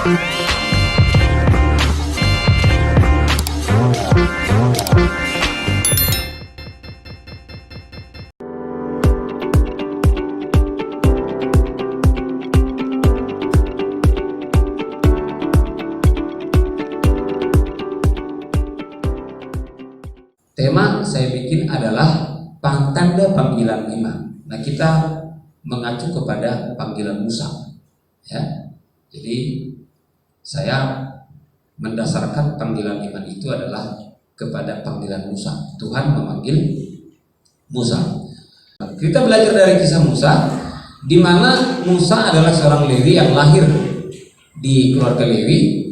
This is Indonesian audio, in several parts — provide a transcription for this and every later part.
Tema saya bikin adalah tanda panggilan iman. Nah, kita mengacu kepada panggilan Musa, ya. Jadi saya mendasarkan panggilan iman itu adalah kepada panggilan Musa. Tuhan memanggil Musa. Kita belajar dari kisah Musa, di mana Musa adalah seorang Lewi yang lahir di keluarga Lewi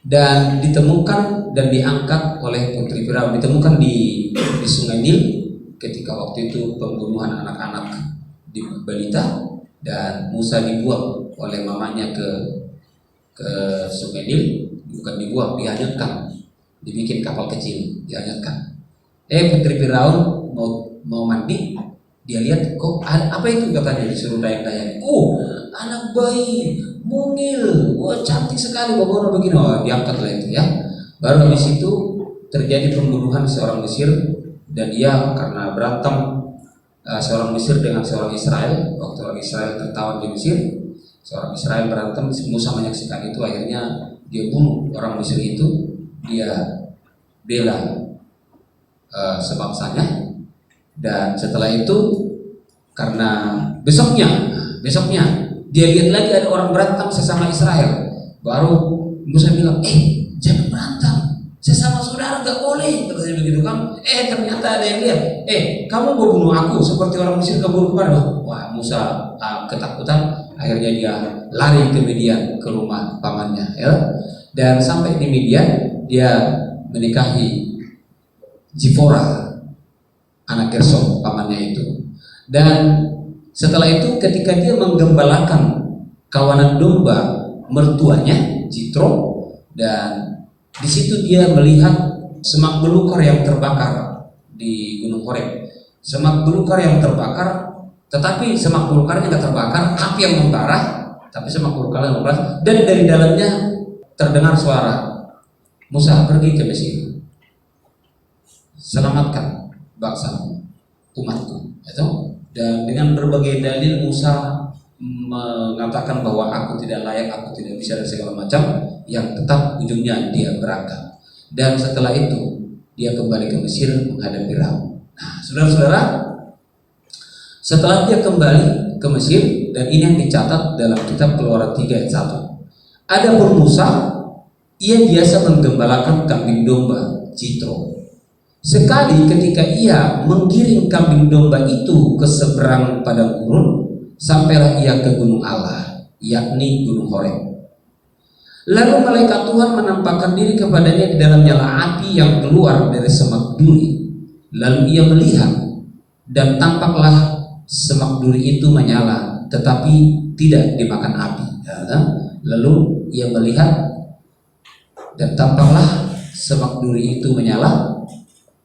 dan ditemukan dan diangkat oleh putri Firaun, ditemukan di Sungai Nil ketika waktu itu pembunuhan anak-anak di balita, dan Musa dibuang oleh mamanya ke Sungai Nil, bukan dibuang, dihanyutkan, dibikin kapal kecil, dihanyutkan. Putri Firaun mau mandi, dia lihat kok apa itu, katanya, disuruh dayang-dayang. Oh, anak bayi mungil, wah cantik sekali, bagaimana begini, oh diangkatlah itu, ya. Baru habis itu terjadi pembunuhan seorang Mesir, dan dia karena berantem seorang Mesir dengan seorang Israel, waktu orang Israel tertawan di Mesir, seorang Israel berantem, Musa menyaksikan itu, akhirnya dia bunuh orang Mesir itu, dia bela sebangsanya. Dan setelah itu, karena besoknya dia lihat lagi ada orang berantem sesama Israel, baru Musa bilang, jangan berantem, sesama saudara gak boleh, katanya begitu kan. Ternyata ada yang lihat, kamu mau bunuh aku seperti orang Mesir kebunuh kemarin. Wah, Musa ketakutan, akhirnya dia lari ke Midian, ke rumah pamannya, ya. Dan sampai di Midian dia menikahi Zipora, anak Gersom, pamannya itu. Dan setelah itu ketika dia menggembalakan kawanan domba mertuanya, Jitro, dan di situ dia melihat semak belukar yang terbakar di Gunung Horeb. Semak belukar yang terbakar, tetapi semak belukarnya nggak terbakar, api yang membara, tapi semak belukarnya membara. Dan dari dalamnya terdengar suara, Musa, pergi ke Mesir, selamatkan bangsamu, umatku, itu. Dan dengan berbagai dalil Musa mengatakan bahwa aku tidak layak, aku tidak bisa, dan segala macam, yang tetap ujungnya dia berangkat. Dan setelah itu dia kembali ke Mesir menghadapi Firaun. Nah, saudara-saudara, setelah dia kembali ke Mesir, dan ini yang dicatat dalam kitab Keluaran 3 ayat 1. Adapun Musa, ia biasa menggembalakan kambing domba Jitro. Sekali ketika ia menggiring kambing domba itu ke seberang padang gurun, sampailah ia ke gunung Allah, yakni gunung Horeb. Lalu malaikat Tuhan menampakkan diri kepadanya di dalam nyala api yang keluar dari semak duri. Lalu ia melihat, dan tampaklah semak duri itu menyala, tetapi tidak dimakan api. Lalu ia melihat, dan tampaklah semak duri itu menyala,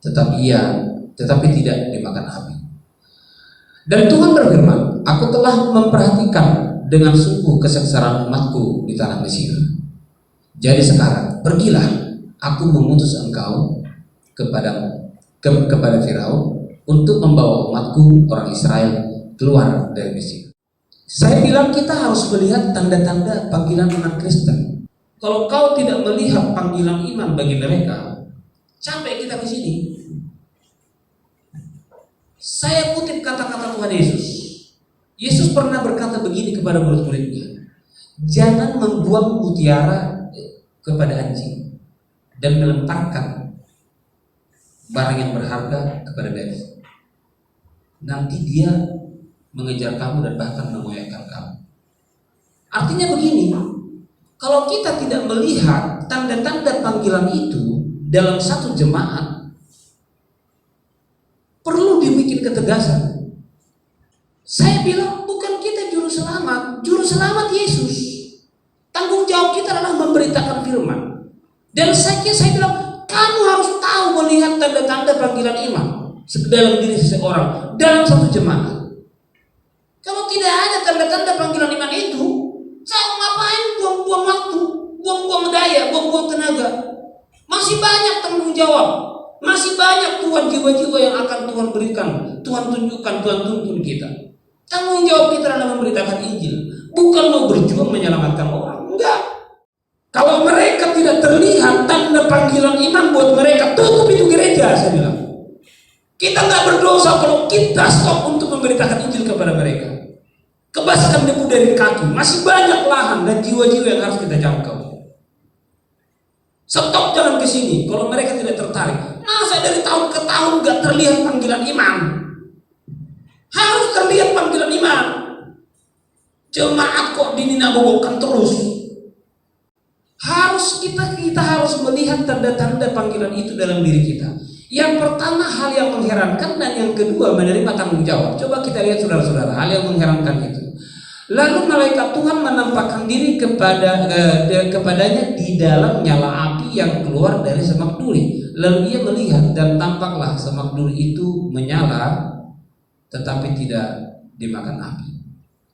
tetapi tidak dimakan api. Dan Tuhan berfirman, aku telah memperhatikan dengan sungguh kesengsaraan umatku di tanah Mesir. Jadi sekarang pergilah, aku mengutus engkau kepada Firaun untuk membawa umatku orang Israel keluar dari Mesir. Saya bilang kita harus melihat tanda-tanda panggilan umat Kristen. Kalau kau tidak melihat panggilan iman bagi mereka, sampai kita ke sini. Saya kutip kata-kata Tuhan Yesus. Yesus pernah berkata begini kepada murid-muridnya, jangan membuang mutiara kepada anjing dan melemparkan barang yang berharga kepada bebek. Nanti dia mengejar kamu dan bahkan mengoyakkan kamu. Artinya begini, kalau kita tidak melihat tanda-tanda panggilan itu dalam satu jemaat, perlu dibikin ketegasan. Saya bilang bukan kita juru selamat Yesus. Tanggung jawab kita adalah memberitakan firman. Dan saya bilang kamu harus tahu melihat tanda-tanda panggilan iman dalam diri seseorang dalam satu jemaat. Kalau tidak ada tanda-tanda panggilan iman itu, saya ngapain buang-buang waktu? jawab. Masih banyak Tuhan jiwa-jiwa yang akan Tuhan berikan, Tuhan tunjukkan, Tuhan tuntun kita. Tanggung jawab kita adalah memberitakan Injil, bukan mau berjuang menyelamatkan orang. Enggak. Kalau mereka tidak terlihat tanda panggilan iman buat mereka, tutup itu gereja, saya bilang. Kita nggak berdosa kalau kita stop untuk memberitakan Injil kepada mereka. Kebaskan debu dari kaki, masih banyak lahan dan jiwa-jiwa yang harus kita jangkau. Stop, jangan ke sini kalau mereka tidak tertarik. Masa dari tahun ke tahun nggak terlihat panggilan iman? Harus terlihat panggilan iman. Jemaat kok dininabobokan terus? Kita harus melihat tanda-tanda panggilan itu dalam diri kita. Yang pertama hal yang mengherankan, dan yang kedua menerima tanggung jawab. Coba kita lihat saudara-saudara, hal yang mengherankan itu. Lalu malaikat Tuhan menampakkan diri kepadanya di dalam nyala api yang keluar dari semak duri. Lalu ia melihat dan tampaklah semak duri itu menyala, tetapi tidak dimakan api.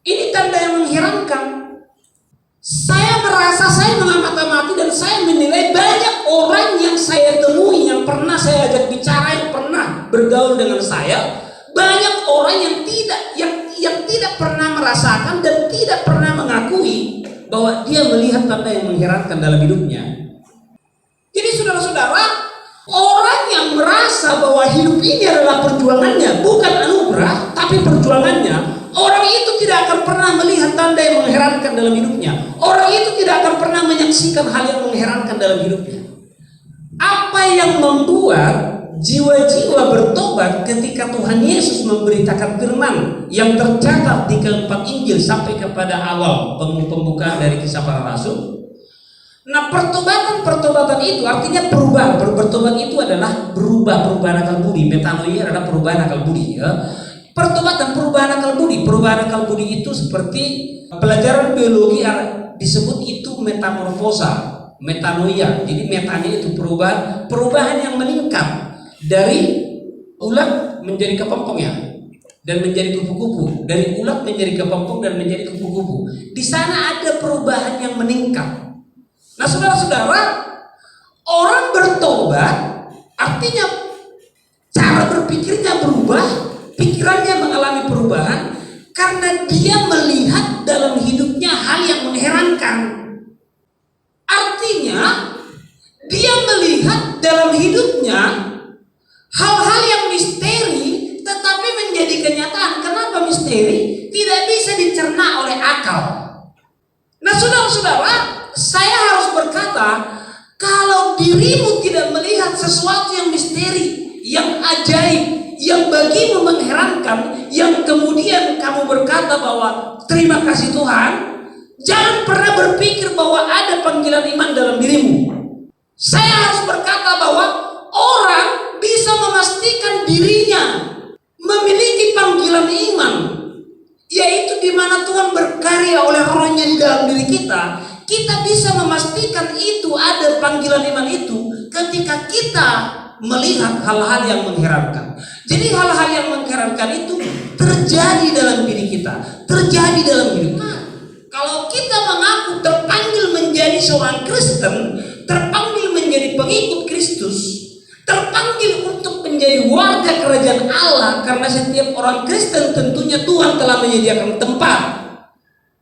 Ini tanda yang mengherankan. Saya merasa saya mengamati dan saya menilai banyak orang yang saya temui, yang pernah saya ajak bicara, yang pernah bergaul dengan saya. Banyak orang yang tidak pernah merasakan dan tidak pernah mengakui bahwa dia melihat tanda yang mengherankan dalam hidupnya. Jadi saudara-saudara, orang yang merasa bahwa hidup ini adalah perjuangannya, bukan anugerah, tapi perjuangannya, orang itu tidak akan pernah melihat tanda yang mengherankan dalam hidupnya. Orang itu tidak akan pernah menyaksikan hal yang mengherankan dalam hidupnya. Apa yang membuat jiwa-jiwa bertobat ketika Tuhan Yesus memberitakan firman yang tercatat di keempat Injil sampai kepada awal pembukaan dari Kisah Para Rasul? Nah, pertobatan itu artinya perubahan. Bertobat itu adalah perubahan akal budi. Metanoia adalah perubahan akal budi, ya. Pertobatan perubahan akal budi. Perubahan akal budi itu seperti pelajaran biologi disebut itu metamorfosa, metanoia. Jadi metanya itu perubahan yang meningkat dari ulat menjadi kepompong, ya, dan menjadi kupu-kupu. Dari ulat menjadi kepompong dan menjadi kupu-kupu. Di sana ada perubahan yang meningkat. Nah, saudara-saudara, orang bertobat artinya cara berpikirnya berubah, pikirannya mengalami perubahan karena dia melihat dalam hidupnya hal yang mengherankan. Artinya dia melihat dalam hidupnya hal-hal yang misteri tetapi menjadi kenyataan. Kenapa misteri? Tidak bisa dicerna oleh akal. Nah, saudara-saudara, saya harus berkata, kalau dirimu tidak melihat sesuatu yang misteri, yang ajaib, yang bagimu mengherankan, yang kemudian kamu berkata bahwa terima kasih Tuhan, jangan pernah berpikir bahwa ada panggilan iman dalam dirimu. Saya harus berkata bahwa orang bisa memastikan dirinya memiliki panggilan iman, yaitu di mana Tuhan berkarya oleh Roh-Nya di dalam diri kita. Kita bisa memastikan itu ada panggilan iman itu ketika kita melihat hal-hal yang mengherankan. Jadi hal-hal yang mengherankan itu terjadi dalam diri kita, terjadi dalam hidup kita. Kalau kita mengaku terpanggil menjadi seorang Kristen, terpanggil menjadi pengikut Kristus, terpanggil untuk menjadi warga kerajaan Allah, karena setiap orang Kristen tentunya Tuhan telah menyediakan tempat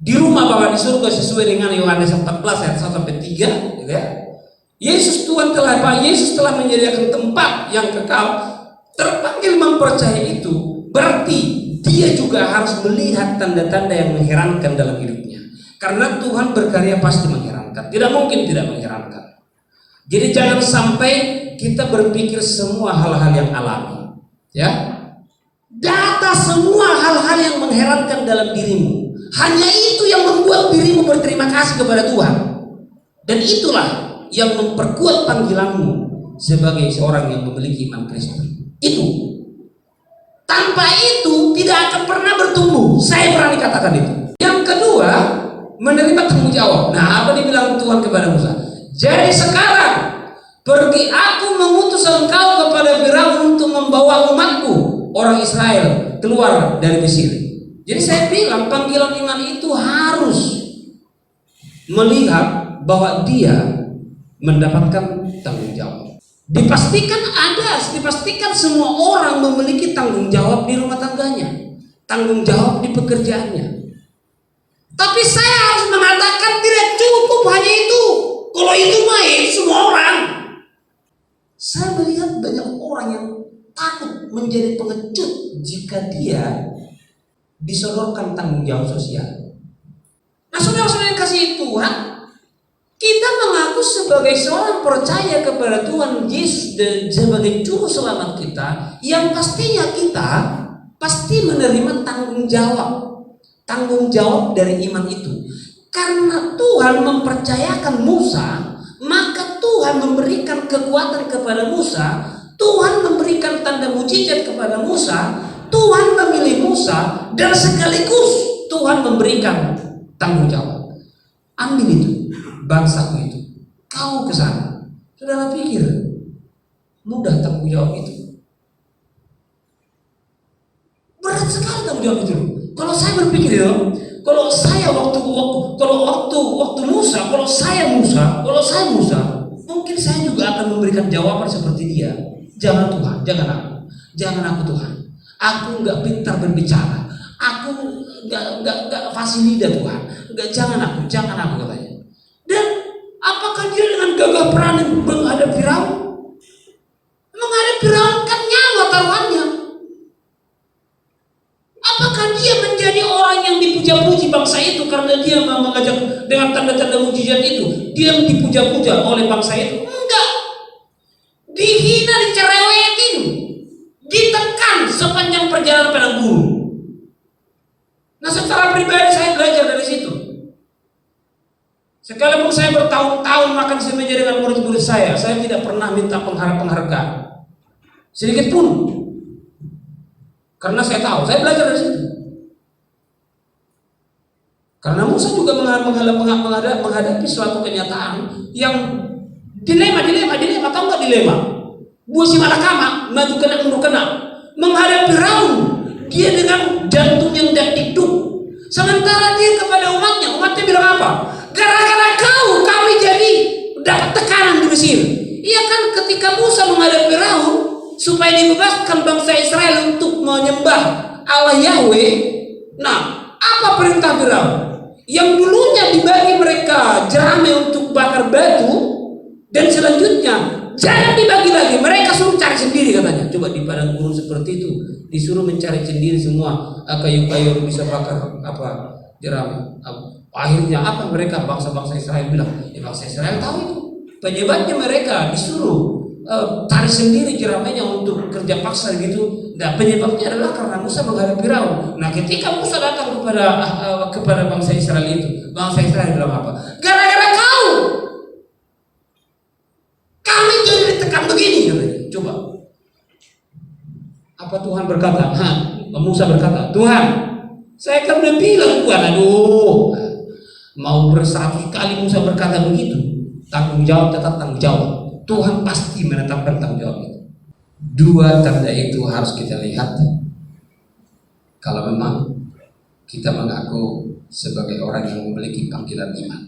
di rumah Bapa di surga sesuai dengan Yohanes 14 ayat 1 sampai 3, gitu ya. Yesus telah menyediakan tempat yang kekal. Terpanggil mempercayai itu berarti dia juga harus melihat tanda-tanda yang mengherankan dalam hidupnya. Karena Tuhan berkarya pasti mengherankan, tidak mungkin tidak mengherankan. Jadi jangan sampai kita berpikir semua hal-hal yang alami, ya. Data semua hal-hal yang mengherankan dalam dirimu. Hanya itu yang membuat dirimu berterima kasih kepada Tuhan. Dan itulah yang memperkuat panggilanmu sebagai seorang yang memiliki iman Kristen. Itu. Tanpa itu tidak akan pernah bertumbuh. Saya berani katakan itu. Yang kedua, menerima tanggung jawab. Nah, apa dibilang Tuhan kepada Musa? Jadi sekarang pergi, aku mengutus engkau kepada Firaun untuk membawa umatku, orang Israel, keluar dari Mesir. Jadi saya bilang panggilan iman itu harus melihat bahwa dia mendapatkan tanggung jawab. Dipastikan semua orang memiliki tanggung jawab di rumah tangganya, tanggung jawab di pekerjaannya. Tapi saya harus mengatakan tidak cukup hanya itu. Kalau itu main semua orang. Saya melihat banyak orang yang takut menjadi pengecut jika dia disodorkan tanggung jawab sosial. Nah, saudara-saudara yang kasih Tuhan, kita mengaku sebagai seorang percaya kepada Tuhan Yesus sebagai juru selamat kita, yang pastinya kita pasti menerima tanggung jawab dari iman itu. Karena Tuhan mempercayakan Musa, maka Tuhan memberikan kekuatan kepada Musa, Tuhan memberikan tanda mujizat kepada Musa, Tuhan memilih Musa, dan sekaligus Tuhan memberikan tanggung jawab. Ambil itu, bangsaku itu, kau ke sana. Saudara pikir mudah tanggung jawab itu? Berat sekali tanggung jawab itu. Kalau saya berpikir ya, kalau saya waktu Musa, kalau saya Musa, mungkin saya juga akan memberikan jawaban seperti dia. Jangan Tuhan, jangan aku Tuhan. Aku nggak pintar berbicara, aku nggak fasih lidah Tuhan. Jangan aku katanya. Dan apakah dia dengan gagah berani menghadap Firaun? Menghadap Firaun kan nyawa taruhannya. Apakah dia menjadi orang yang dipuja-puji bangsa itu karena dia mengajak dengan tanda-tanda mujizat itu? Dia dipuja-puja oleh bangsa itu? Enggak. Dihina, dicerewetin, ditekan sepanjang perjalanan padang gurun. Nah, secara pribadi saya belajar dari situ. Sekalipun saya bertahun-tahun makan semeja dengan murid-murid saya tidak pernah minta penghargaan sedikit pun. Karena saya tahu, saya belajar dari situ. Karena Musa juga menghadapi suatu kenyataan yang dilema, tahu nggak dilema? Busi malakama, maju kena mundur kena, menghadapi Firaun, dia dengan jantung yang dakdikduk. Sementara dia kepada umatnya bilang apa? Gara-gara kami jadi dapat tekanan di Mesir. Iya kan, ketika Musa menghadapi Firaun supaya dibebaskan bangsa Israel untuk menyembah Allah Yahweh. Nah, apa perintah Firaun? Yang dulunya dibagi mereka jerami untuk bakar batu, dan selanjutnya jangan dibagi lagi, mereka suruh cari sendiri katanya. Coba di padang gurun seperti itu disuruh mencari sendiri semua kayu-kayu bisa bakar jerami. Akhirnya apa mereka bangsa-bangsa Israel bilang? Ya, bangsa Israel tahu itu. Penyebabnya mereka disuruh cari sendiri jeramenya untuk kerja paksa gitu. Nah, penyebabnya adalah karena Musa menghadapi Firaun. Nah, ketika Musa datang kepada bangsa Israel itu, bangsa Israel bilang apa? Gara-gara kami jadi ditekan begini katanya. Coba. Apa Tuhan berkata? Musa berkata, Tuhan, saya kan udah bilang Tuhan, mau 100 kali Musa berkata begitu, tanggung jawab tetap tanggung jawab. Tuhan pasti menetapkan tanggung jawab itu. Dua tanda itu harus kita lihat kalau memang kita mengaku sebagai orang yang memiliki panggilan iman.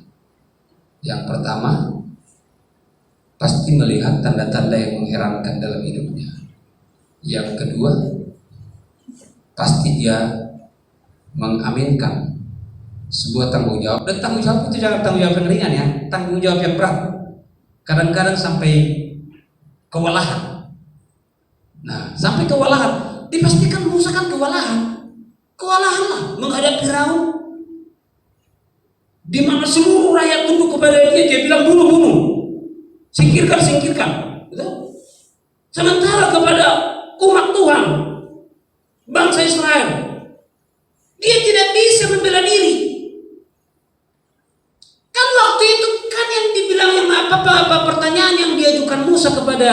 Yang pertama, pasti melihat tanda-tanda yang mengherankan dalam hidupnya. Yang kedua, pasti dia mengaminkan sebuah tanggung jawab. Dan tanggung jawab itu jangan tanggung jawab yang ringan ya, tanggung jawab yang berat. Kadang-kadang sampai kewalahan. Nah, sampai kewalahan, dipastikan Musa kan kewalahan lah menghadapi Firaun, di mana seluruh rakyat tunduk kepada dia bilang bunuh, singkirkan, betul? Sementara kepada umat Tuhan, bangsa Israel, dia tidak bisa membela diri. Kan waktu itu kan yang dibilang apa pertanyaan yang diajukan Musa kepada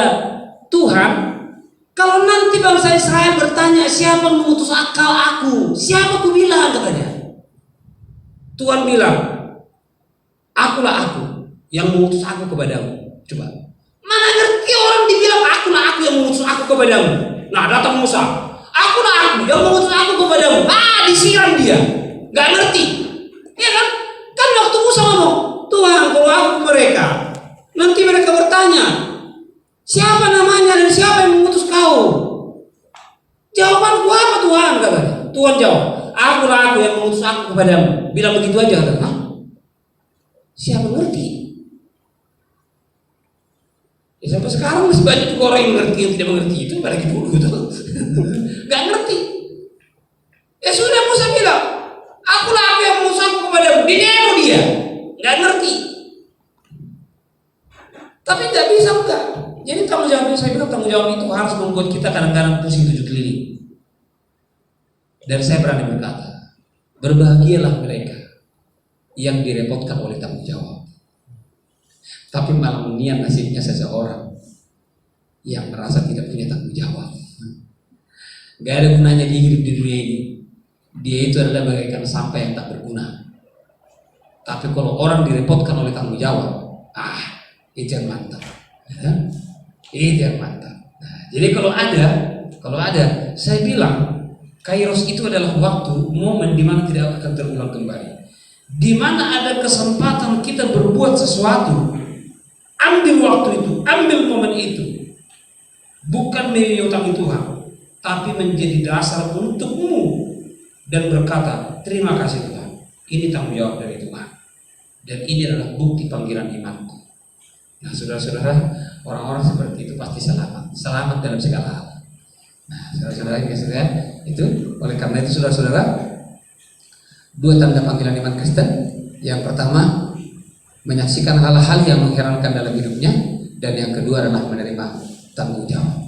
Tuhan, kalau nanti bangsa Israel bertanya siapa yang mengutus aku, siapa aku bilang katanya. Tuhan bilang, akulah aku yang mengutus aku kepadamu. Coba, mana ngerti orang dibilang akulah aku yang mengutus aku kepadamu. Nah, datang Musa, akulah aku yang mengutus aku kepadamu. Disiram dia, nggak ngerti, ya kan? Kan waktu Musa ngomong, Tuhan kalau aku mereka, nanti mereka bertanya, siapa Tuhan jawab, akulah aku yang mengutus aku kepadamu. Bilang begitu aja, kata, hah? Siapa ngerti? Ya sampai sekarang masih banyak juga orang yang mengerti, yang tidak mengerti itu, apalagi dulu gitu. Gak ngerti. Ya sudah, Musa bilang, akulah aku yang mengutus aku kepadamu. Dinemo dia, gak ngerti. Tapi gak bisa enggak. Jadi tanggung jawab, saya bilang tanggung jawab itu harus membuat kita kadang-kadang pusing 7 keliling. Dan saya berani berkata, berbahagialah mereka yang direpotkan oleh tanggung jawab. Tapi malah menyian nasibnya seseorang yang merasa tidak punya tanggung jawab. Gak ada gunanya dia hidup di dunia ini. Dia itu adalah bagaikan sampah yang tak berguna. Tapi kalau orang direpotkan oleh tanggung jawab, itu yang mantap. Itu yang mantap. Nah, jadi kalau ada, saya bilang Kairos itu adalah waktu, momen di mana tidak akan terulang kembali. Di mana ada kesempatan kita berbuat sesuatu, ambil waktu itu, ambil momen itu. Bukan menyotangi Tuhan, tapi menjadi dasar untukmu dan berkata, terima kasih Tuhan. Ini tanggung jawab dari Tuhan. Dan ini adalah bukti panggilan imanku. Nah, saudara-saudara, orang-orang seperti itu pasti selamat dalam segala hal. Nah, saudara-saudara, itu oleh karena itu saudara-saudara, 2 tanda panggilan iman Kristen. Yang pertama, menyaksikan hal-hal yang mengherankan dalam hidupnya, dan yang kedua adalah menerima tanggung jawab.